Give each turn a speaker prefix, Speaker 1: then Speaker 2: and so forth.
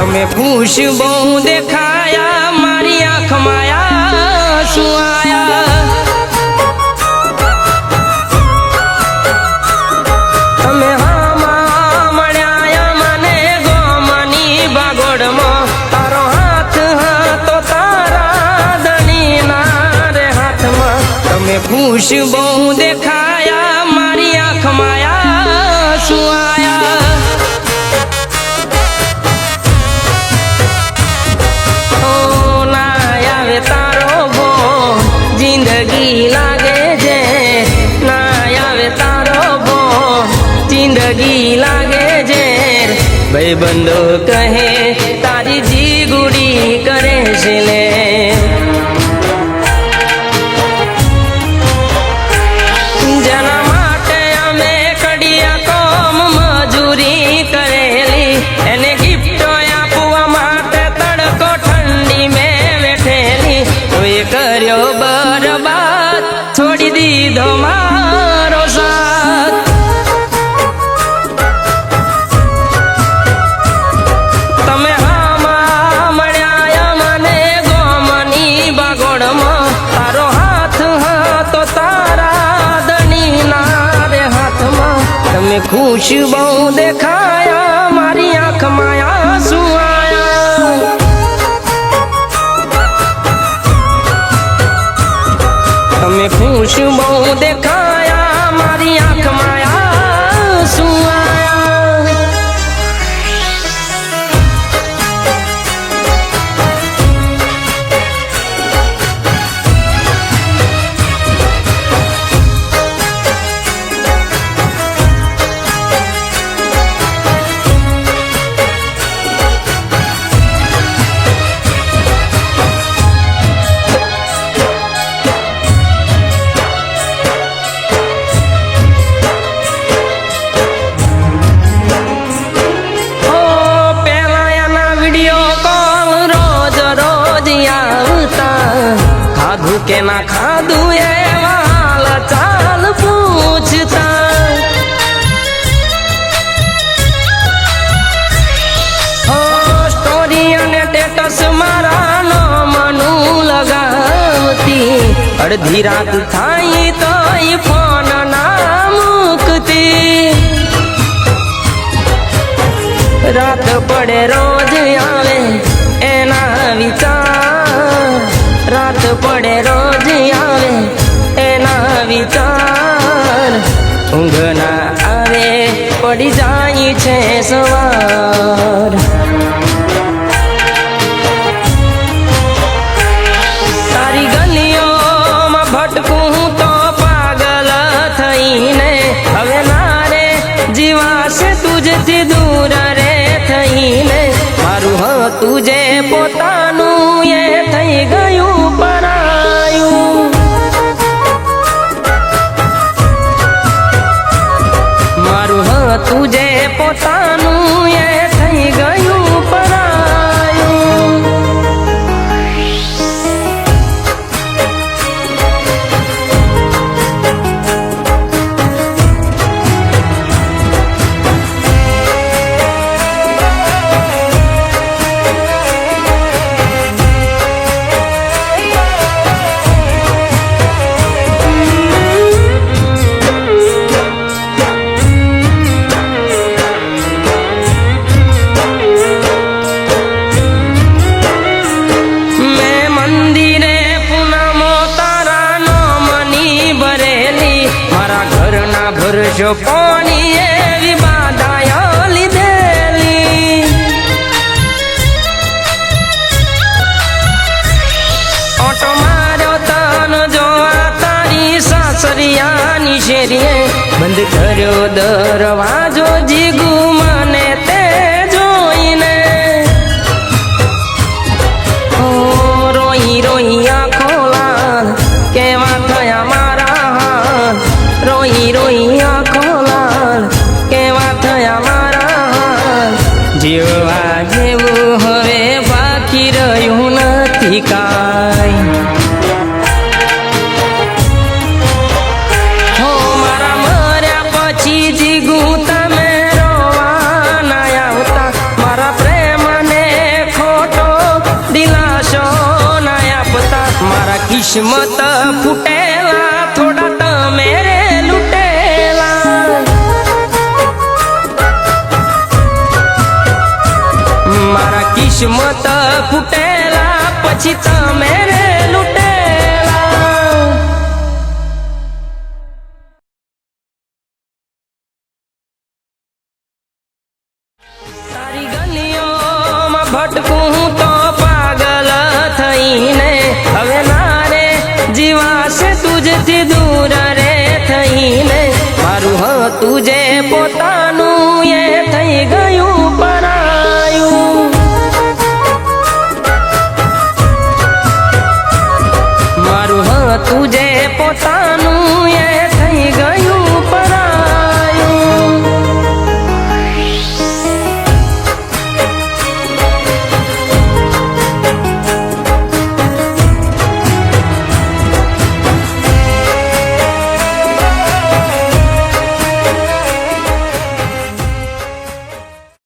Speaker 1: તમે ખુશ બહુ દેખાયા મારી આંખમાં આંસુ આયા તમે હામાં મળ્યા મને ગોમની બાગોડમાં તારો હાથ હતો તારા ધણીના રે હાથમાં તમે ખુશ બહુ દેખાયા મારી આંખમાં આંસુ આયા જિંદગી લાગે છે ના આવે તારો બો જિંદગી લાગે છે ભાઈબંધો કહે તારી જીગુડી કરે છે લે જેના માટે અમે કડિયા કોમ મજૂરી કરેલી એને ગિફ્ટો આપવા માટે તડકો ઠંડી મેં બેઠેલી કોઈ કર્યો બરબાદ છોડી દીધો મારો સાથ તમે હામાં મળ્યા મને ગોમની બાગોડમાં તારો હાથ હતો તારા ધણીના રે હાથમાં તમે ખુશ બહુ દેખાયા મારી આંખમાં આંસુ આયા તમે ખુશ બહુ દેખાયા મારી આંખમાં આંસુ આયા કે ના ખાધું એવા હાલ ચાલ પૂછતા સ્ટોરી અને સ્ટેટસ મારા નામનું લગાવતી અડધી રાત થાય તો ફોન ના મૂકતી રાત પડે રોજ આવે એના વિચાર રાત પડે રોજ આવે એના વિચાર ઊંઘ ના આવે પડી જાય છે સવાર તારી ગલીઓમાં ભટકું તો પાગલ થઈને હવે ના રે જીવાશે તુજથી દૂર રે થઈને મારું હતું જે પોતાનું એ થઈ ગયું પરાયું મારું હતું જે પોતાનું એ થઈ ગયું પરાયું ભરજો પાણી એવી બાધાયા લીધેલી ઓટો માર્યો તન જોવા તારી સાસરિયાની શેરીએ બંધ કર્યો દરવાજો જીગુ મને તે જોઈને રોઈ રોઈ આંખો લાલ કેવા થયા મારા હાલ રોઈ રોઈ આંખો લાલ કેવા થયા મારા હાલ જીવવા જેવું હવે બાકી રહ્યું નથી કાંઈ હો મારા મર્યા પછી જીગું તમે કિસ્મત ફૂટેલા થોડા તમે રે લૂટેલા મારા કિસ્મત ફૂટેલા પછી તમે રે લૂટેલા તારી ગલીઓમાં ભટકું તો પાગલ થઈને હવે ના રે જીવાશે તુજથી દૂર રે થઈને મારું હતું જે પોતાનું એ થઈ ગયું